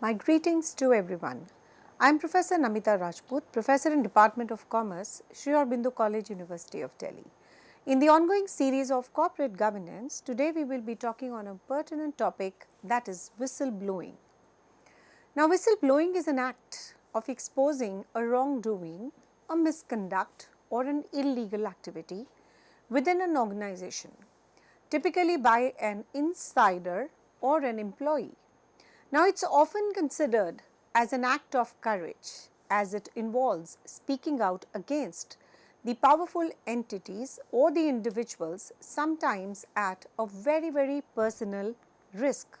My greetings to everyone. I am Professor Namita Rajput, Professor in Department of Commerce, Sri Aurobindo College, University of Delhi. In the ongoing series of corporate governance, today we will be talking on a pertinent topic, that is whistleblowing. Now, whistleblowing is an act of exposing a wrongdoing, a misconduct or an illegal activity within an organization, typically by an insider or an employee. Now, it is often considered as an act of courage as it involves speaking out against the powerful entities or the individuals, sometimes at a very personal risk.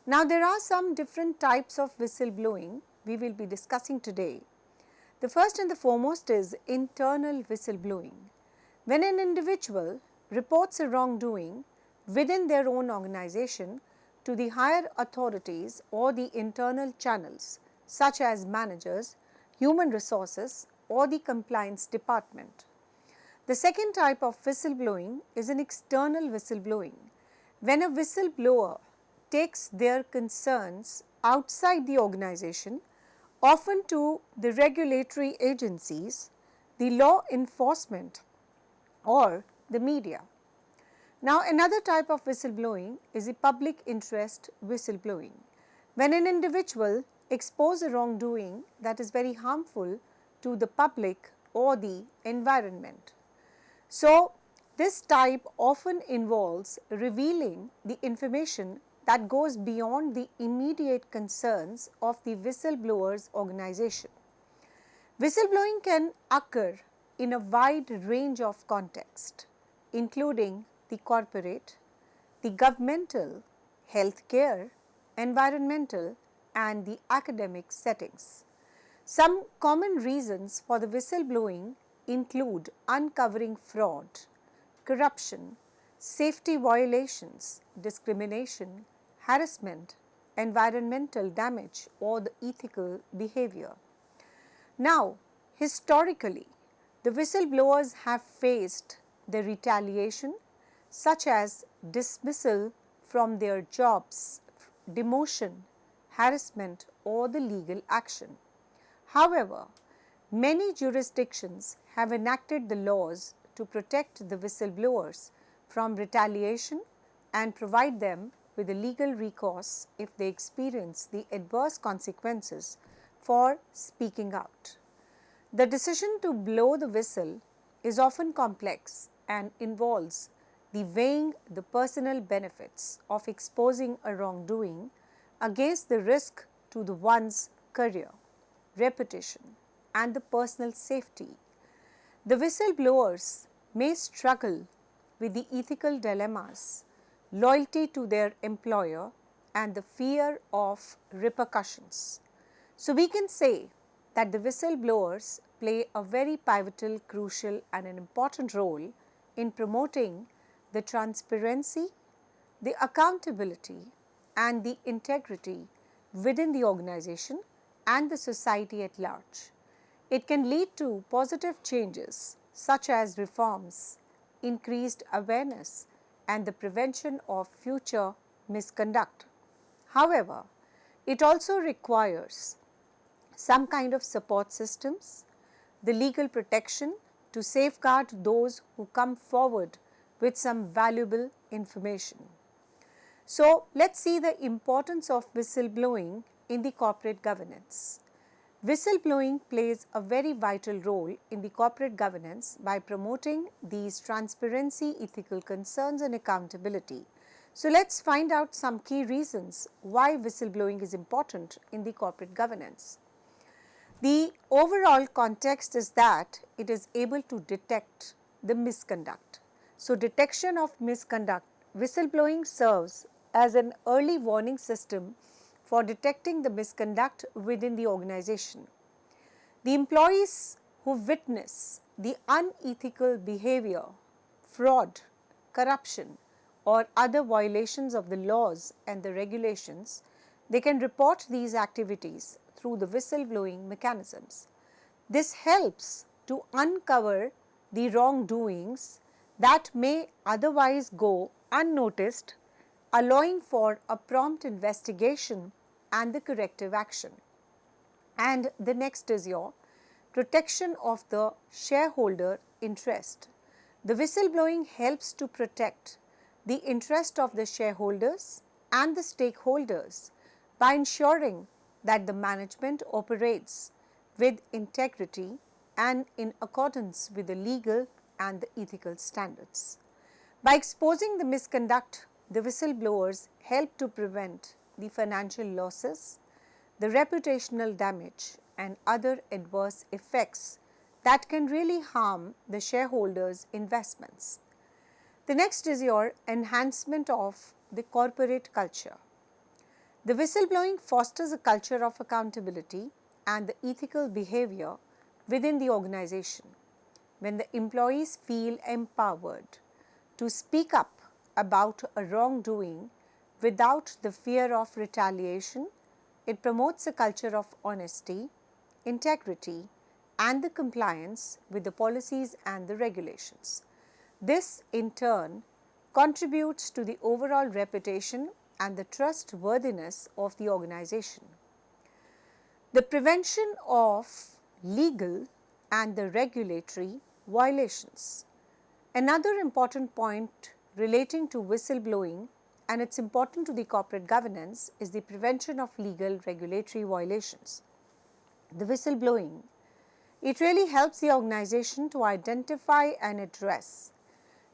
Now, there are some different types of whistleblowing we will be discussing today. The first and the foremost is internal whistleblowing. When an individual reports a wrongdoing within their own organization to the higher authorities or the internal channels such as managers, human resources or the compliance department. The second type of whistleblowing is an external whistleblowing. When a whistleblower takes their concerns outside the organization, often to the regulatory agencies, the law enforcement or the media. Now, another type of whistleblowing is the public interest whistleblowing. When an individual exposes a wrongdoing that is very harmful to the public or the environment. So, this type often involves revealing the information that goes beyond the immediate concerns of the whistleblower's organization. Whistleblowing can occur in a wide range of contexts, including the corporate, the governmental, healthcare, environmental and the academic settings. Some common reasons for the whistleblowing include uncovering fraud, corruption, safety violations, discrimination, harassment, environmental damage or the ethical behavior. Now, historically, the whistleblowers have faced the retaliation such as dismissal from their jobs, demotion, harassment or the legal action. However, many jurisdictions have enacted the laws to protect the whistleblowers from retaliation and provide them with a legal recourse if they experience the adverse consequences for speaking out. The decision to blow the whistle is often complex and involves the weighing the personal benefits of exposing a wrongdoing against the risk to the one's career, reputation and the personal safety. The whistleblowers may struggle with the ethical dilemmas, loyalty to their employer and the fear of repercussions. So, we can say that the whistleblowers play a very pivotal, crucial and an important role in promoting the transparency, the accountability and the integrity within the organization and the society at large. It can lead to positive changes such as reforms, increased awareness and the prevention of future misconduct. However, it also requires some kind of support systems, the legal protection to safeguard those who come forward with some valuable information. So, let us see the importance of whistleblowing in the corporate governance. Whistleblowing plays a very vital role in the corporate governance by promoting these transparency, ethical concerns and accountability. So, let us find out some key reasons why whistleblowing is important in the corporate governance. The overall context is that it is able to detect the misconduct. So, detection of misconduct, whistleblowing serves as an early warning system for detecting the misconduct within the organization. The employees who witness the unethical behavior, fraud, corruption or other violations of the laws and the regulations, they can report these activities through the whistleblowing mechanisms. This helps to uncover the wrongdoings that may otherwise go unnoticed, allowing for a prompt investigation and the corrective action. And the next is your protection of the shareholder interest. The whistleblowing helps to protect the interest of the shareholders and the stakeholders by ensuring that the management operates with integrity and in accordance with the legal and the ethical standards. By exposing the misconduct, the whistleblowers help to prevent the financial losses, the reputational damage, and other adverse effects that can really harm the shareholders' investments. The next is your enhancement of the corporate culture. The whistleblowing fosters a culture of accountability and the ethical behavior within the organization. When the employees feel empowered to speak up about a wrongdoing without the fear of retaliation, it promotes a culture of honesty, integrity, and the compliance with the policies and the regulations. This, in turn, contributes to the overall reputation and the trustworthiness of the organization. The prevention of legal and the regulatory violations. Another important point relating to whistleblowing, and it's important to the corporate governance, is the prevention of legal regulatory violations. The whistleblowing, it really helps the organization to identify and address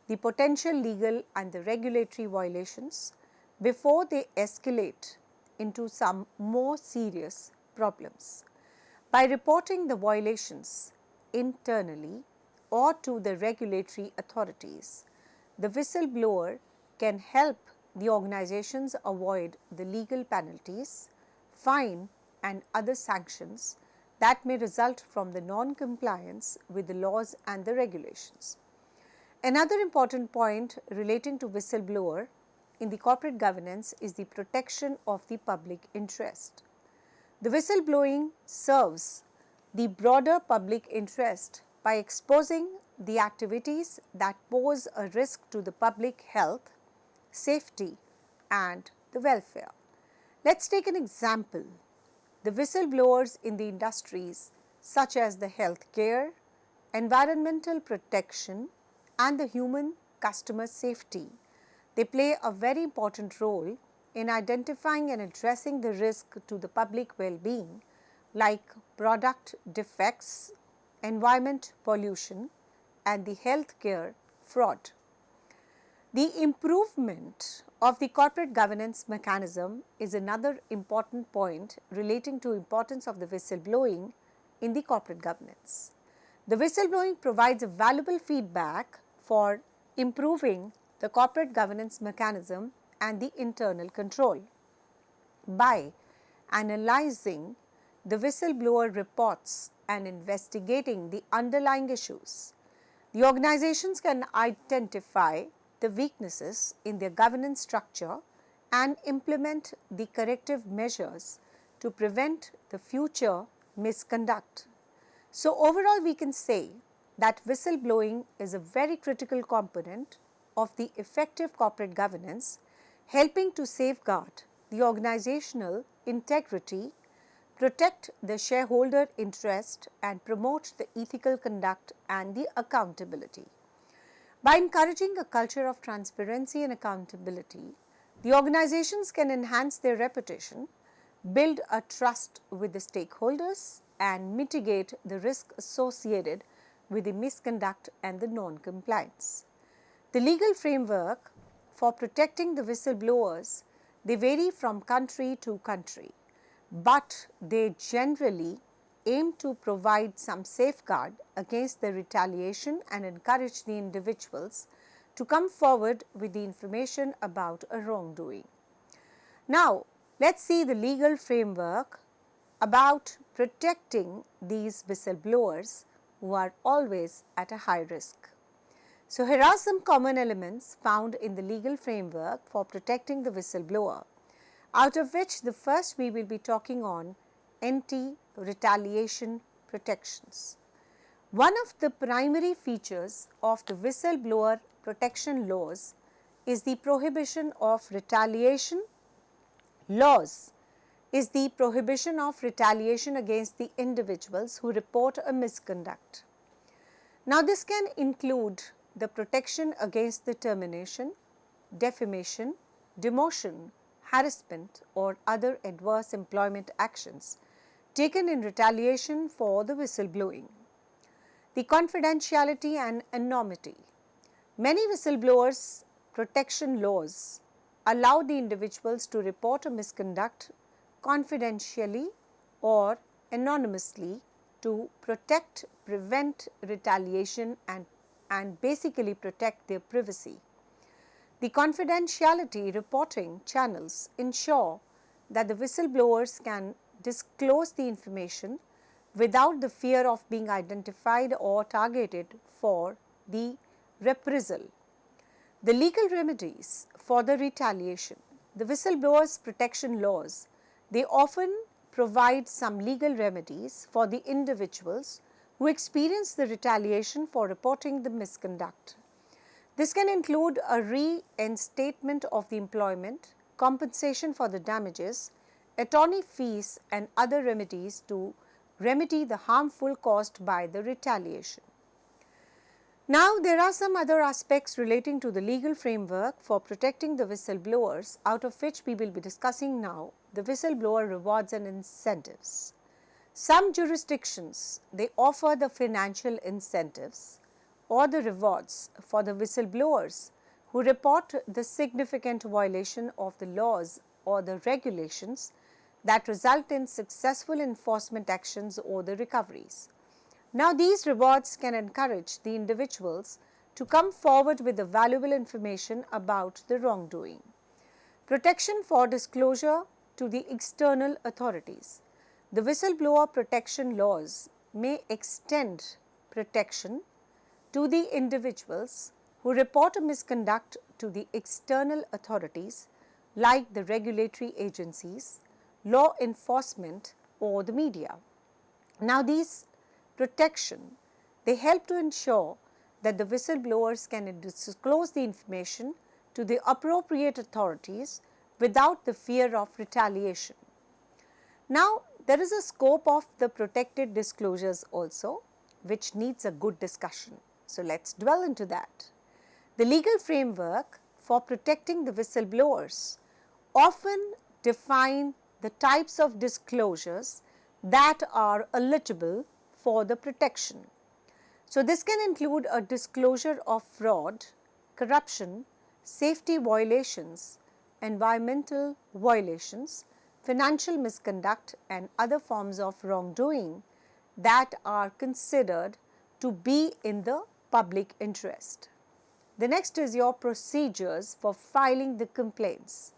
the potential legal and the regulatory violations before they escalate into some more serious problems. By reporting the violations internally or to the regulatory authorities, the whistleblower can help the organizations avoid the legal penalties, fine, and other sanctions that may result from the non-compliance with the laws and the regulations. Another important point relating to whistleblower in the corporate governance is the protection of the public interest. The whistleblowing serves the broader public interest by exposing the activities that pose a risk to the public health, safety, and the welfare. Let's take an example. The whistleblowers in the industries such as the healthcare, environmental protection, and the human customer safety, they play a very important role in identifying and addressing the risk to the public well-being like product defects, environment pollution, and the healthcare fraud. The improvement of the corporate governance mechanism is another important point relating to importance of the whistleblowing in the corporate governance. The whistleblowing provides a valuable feedback for improving the corporate governance mechanism and the internal control. By analyzing the whistleblower reports and investigating the underlying issues, the organizations can identify the weaknesses in their governance structure and implement the corrective measures to prevent the future misconduct. So, overall, we can say that whistleblowing is a very critical component of the effective corporate governance, helping to safeguard the organizational integrity, protect the shareholder interest, and promote the ethical conduct and the accountability. By encouraging a culture of transparency and accountability, the organizations can enhance their reputation, build a trust with the stakeholders, and mitigate the risk associated with the misconduct and the non-compliance. The legal framework for protecting the whistleblowers, they vary from country to country, but they generally aim to provide some safeguard against the retaliation and encourage the individuals to come forward with the information about a wrongdoing. Now, let's see the legal framework about protecting these whistleblowers who are always at a high risk. So, here are some common elements found in the legal framework for protecting the whistleblower, out of which the first we will be talking on anti-retaliation protections. One of the primary features of the whistleblower protection laws is the prohibition of retaliation. Laws is the prohibition of retaliation against the individuals who report a misconduct. Now, this can include the protection against the termination, defamation, demotion, harassment, or other adverse employment actions taken in retaliation for the whistleblowing. The confidentiality and anonymity. Many whistleblowers protection laws allow the individuals to report a misconduct confidentially or anonymously to protect, prevent retaliation and basically protect their privacy. The confidentiality reporting channels ensure that the whistleblowers can disclose the information without the fear of being identified or targeted for the reprisal. The legal remedies for the retaliation. The whistleblowers protection laws, they often provide some legal remedies for the individuals who experience the retaliation for reporting the misconduct. This can include a reinstatement of the employment, compensation for the damages, attorney fees and other remedies to remedy the harmful caused by the retaliation. Now, there are some other aspects relating to the legal framework for protecting the whistleblowers, out of which we will be discussing now the whistleblower rewards and incentives. Some jurisdictions, they offer the financial incentives or the rewards for the whistleblowers who report the significant violation of the laws or the regulations that result in successful enforcement actions or the recoveries. Now, these rewards can encourage the individuals to come forward with the valuable information about the wrongdoing. Protection for disclosure to the external authorities. The whistleblower protection laws may extend protection to the individuals who report a misconduct to the external authorities like the regulatory agencies, law enforcement or the media. Now, these protection, they help to ensure that the whistleblowers can disclose the information to the appropriate authorities without the fear of retaliation. Now, there is a scope of the protected disclosures also, which needs a good discussion. So, let us dwell into that. The legal framework for protecting the whistleblowers often define the types of disclosures that are eligible for the protection. So, this can include a disclosure of fraud, corruption, safety violations, environmental violations, financial misconduct and other forms of wrongdoing that are considered to be in the public interest. The next is your procedures for filing the complaints.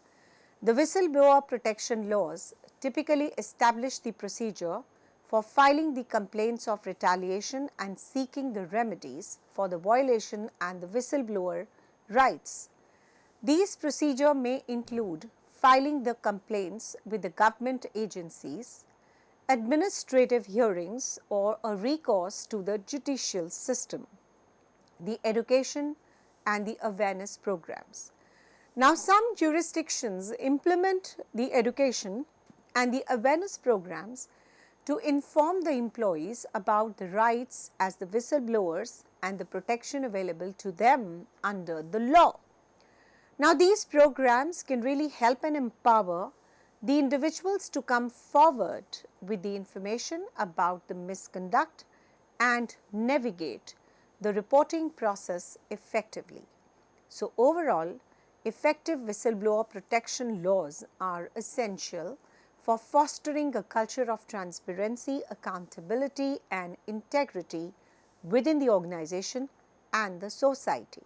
The whistleblower protection laws typically establish the procedure for filing the complaints of retaliation and seeking the remedies for the violation and the whistleblower rights. These procedures may include filing the complaints with the government agencies, administrative hearings or a recourse to the judicial system, the education and the awareness programs. Now, some jurisdictions implement the education and the awareness programs to inform the employees about the rights as the whistleblowers and the protection available to them under the law. Now, these programs can really help and empower the individuals to come forward with the information about the misconduct and navigate the reporting process effectively. So, overall, effective whistleblower protection laws are essential for fostering a culture of transparency, accountability and integrity within the organization and the society.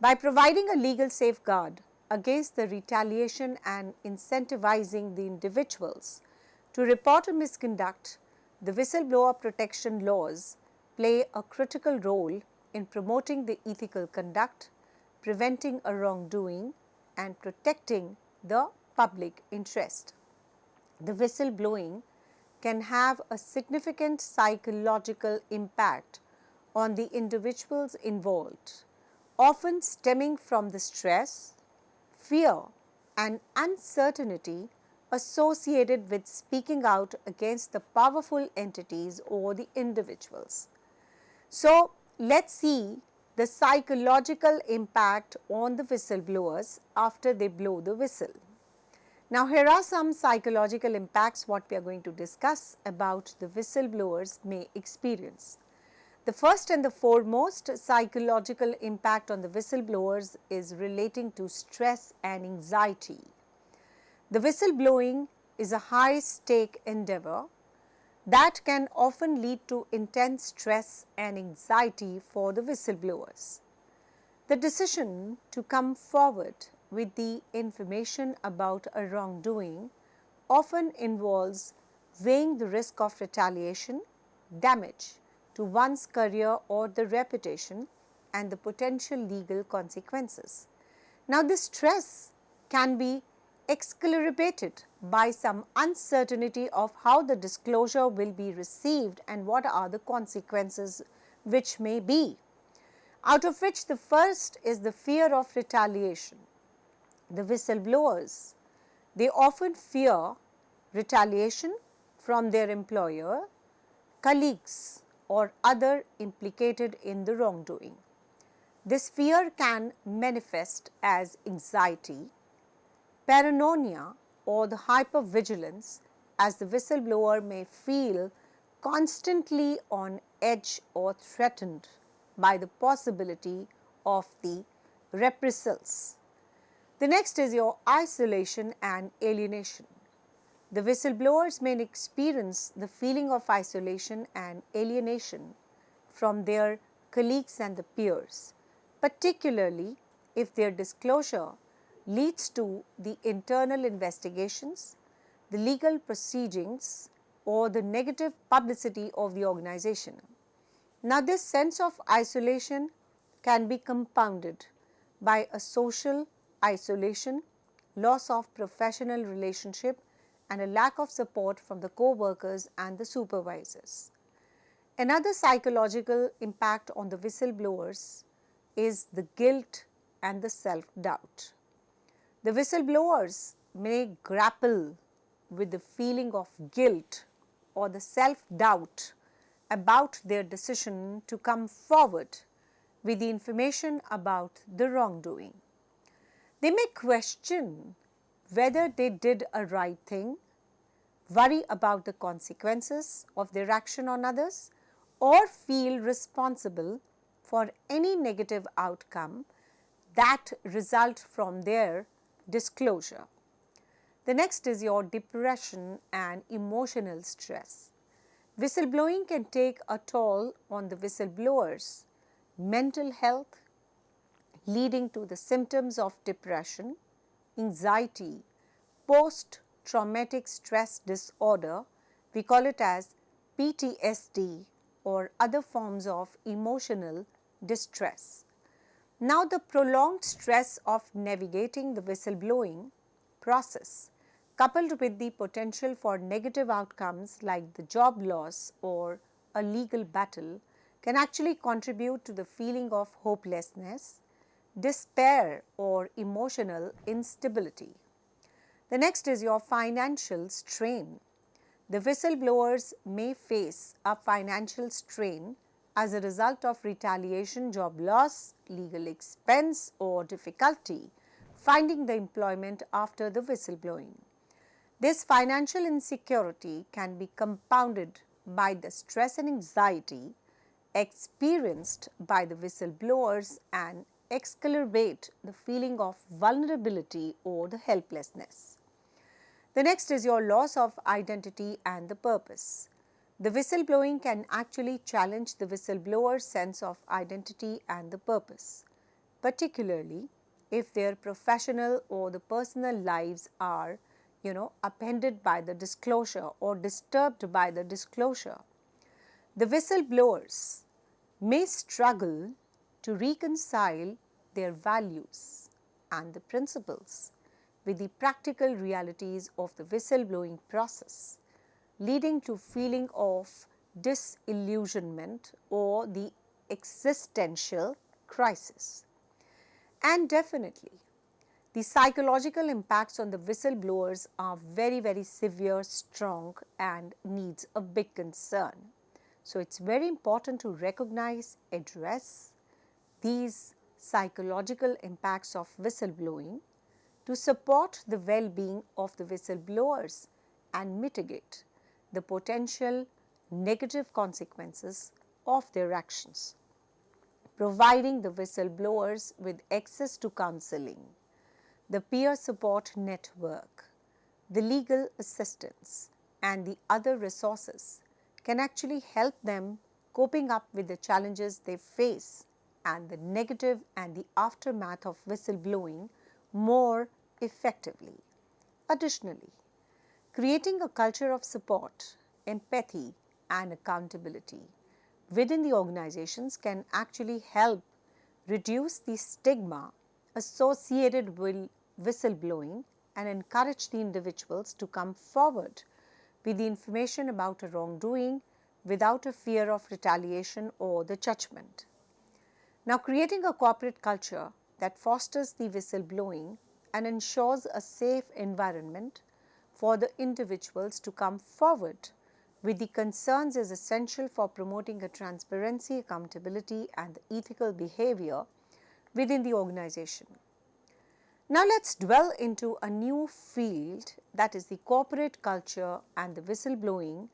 By providing a legal safeguard against the retaliation and incentivizing the individuals to report a misconduct, the whistleblower protection laws play a critical role in promoting the ethical conduct, preventing a wrongdoing and protecting the public interest. The whistleblowing can have a significant psychological impact on the individuals involved, often stemming from the stress, fear and uncertainty associated with speaking out against the powerful entities or the individuals. So, let's see the psychological impact on the whistleblowers after they blow the whistle. Now, here are some psychological impacts what we are going to discuss about the whistleblowers may experience. The first and the foremost psychological impact on the whistleblowers is relating to stress and anxiety. The whistleblowing is a high stake endeavor that can often lead to intense stress and anxiety for the whistleblowers. The decision to come forward with the information about a wrongdoing often involves weighing the risk of retaliation, damage to one's career or the reputation, and the potential legal consequences. Now, this stress can be exacerbated by some uncertainty of how the disclosure will be received and what are the consequences which may be, out of which the first is the fear of retaliation. The whistleblowers, they often fear retaliation from their employer, colleagues, or other implicated in the wrongdoing. This fear can manifest as anxiety, paranoia, or the hypervigilance, as the whistleblower may feel constantly on edge or threatened by the possibility of the reprisals. The next is your isolation and alienation. The whistleblowers may experience the feeling of isolation and alienation from their colleagues and the peers, particularly if their disclosure leads to the internal investigations, the legal proceedings, or the negative publicity of the organization. Now, this sense of isolation can be compounded by a social isolation, loss of professional relationship, and a lack of support from the co-workers and the supervisors. Another psychological impact on the whistleblowers is the guilt and the self-doubt. The whistleblowers may grapple with the feeling of guilt or the self-doubt about their decision to come forward with the information about the wrongdoing. They may question whether they did a right thing, worry about the consequences of their action on others, or feel responsible for any negative outcome that result from their disclosure. The next is your depression and emotional stress. Whistleblowing can take a toll on the whistleblower's mental health, leading to the symptoms of depression, anxiety, post-traumatic stress disorder, we call it as PTSD, or other forms of emotional distress. Now, the prolonged stress of navigating the whistleblowing process, coupled with the potential for negative outcomes like the job loss or a legal battle, can actually contribute to the feeling of hopelessness, despair, or emotional instability. The next is your financial strain. The whistleblowers may face a financial strain as a result of retaliation, job loss, legal expense, or difficulty finding the employment after the whistleblowing. This financial insecurity can be compounded by the stress and anxiety experienced by the whistleblowers and exacerbate the feeling of vulnerability or the helplessness. The next is your loss of identity and the purpose. The whistleblowing can actually challenge the whistleblower's sense of identity and the purpose, particularly if their professional or the personal lives are, upended by the disclosure or disturbed by the disclosure. The whistleblowers may struggle to reconcile their values and the principles with the practical realities of the whistleblowing process, leading to feeling of disillusionment or the existential crisis. And definitely, the psychological impacts on the whistleblowers are very, very severe, strong, and needs a big concern. So, it's very important to recognize, address these psychological impacts of whistleblowing to support the well-being of the whistleblowers and mitigate the potential negative consequences of their actions. Providing the whistleblowers with access to counseling, the peer support network, the legal assistance, and the other resources can actually help them coping up with the challenges they face and the negative and the aftermath of whistleblowing more effectively. Additionally, creating a culture of support, empathy, and accountability within the organizations can actually help reduce the stigma associated with whistleblowing and encourage the individuals to come forward with the information about a wrongdoing without a fear of retaliation or the judgment. Now, creating a corporate culture that fosters the whistleblowing and ensures a safe environment for the individuals to come forward with the concerns is essential for promoting a transparency, accountability, and ethical behavior within the organization. Now, let's dwell into a new field, that is the corporate culture and the whistleblowing,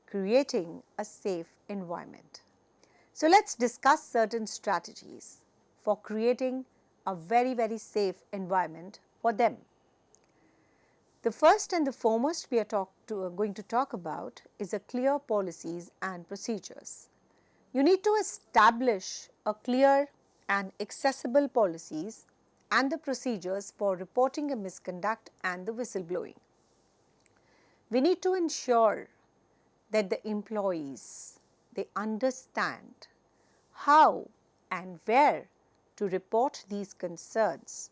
creating a safe environment. So, let's discuss certain strategies for creating a very, very safe environment for them. The first and the foremost we are going to talk about is a clear policies and procedures. You need to establish a clear and accessible policies and the procedures for reporting a misconduct and the whistleblowing. We need to ensure that the employees, they understand how and where to report these concerns,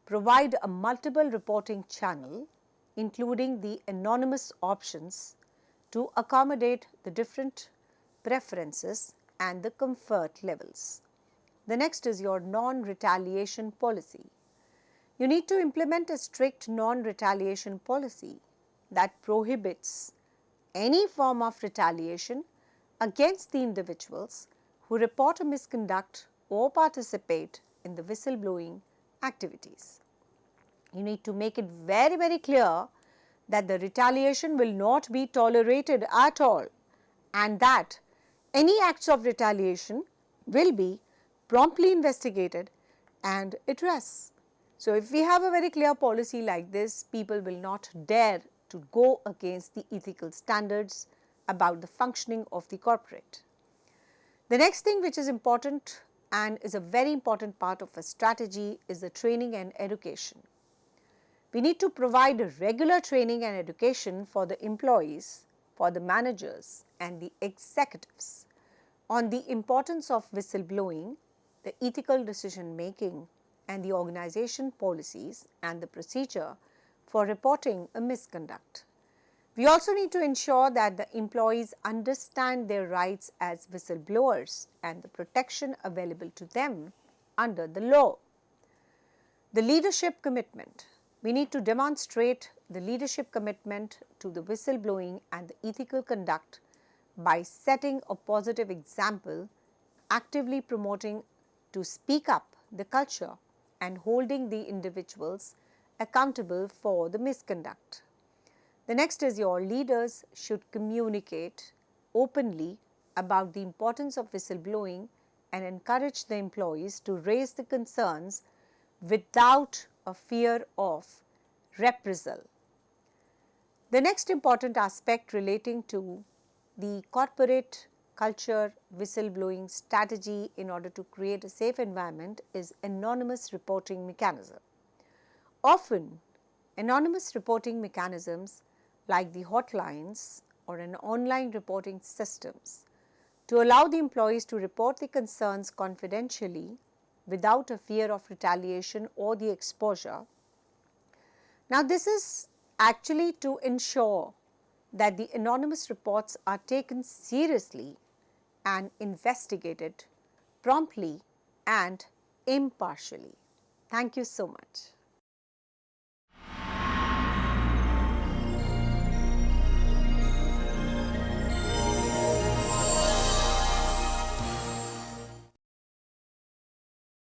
provide a multiple reporting channel including the anonymous options to accommodate the different preferences and the comfort levels. The next is your non-retaliation policy. You need to implement a strict non-retaliation policy that prohibits any form of retaliation against the individuals who report a misconduct or participate in the whistleblowing activities. You need to make it very, very clear that the retaliation will not be tolerated at all and that any acts of retaliation will be promptly investigated and addressed. So, if we have a very clear policy like this, people will not dare to go against the ethical standards about the functioning of the corporate. The next thing which is important and is a very important part of a strategy is the training and education. We need to provide regular training and education for the employees, for the managers and the executives on the importance of whistleblowing, the ethical decision making and the organization policies and the procedure for reporting a misconduct. We also need to ensure that the employees understand their rights as whistleblowers and the protection available to them under the law. The leadership commitment. We need to demonstrate the leadership commitment to the whistleblowing and the ethical conduct by setting a positive example, actively promoting to speak up the culture and holding the individuals accountable for the misconduct. The next is your leaders should communicate openly about the importance of whistleblowing and encourage the employees to raise the concerns without a fear of reprisal. The next important aspect relating to the corporate culture whistleblowing strategy in order to create a safe environment is anonymous reporting mechanism. Often, anonymous reporting mechanisms like the hotlines or an online reporting systems to allow the employees to report the concerns confidentially without a fear of retaliation or the exposure. Now, this is actually to ensure that the anonymous reports are taken seriously and investigated promptly and impartially. Thank you so much.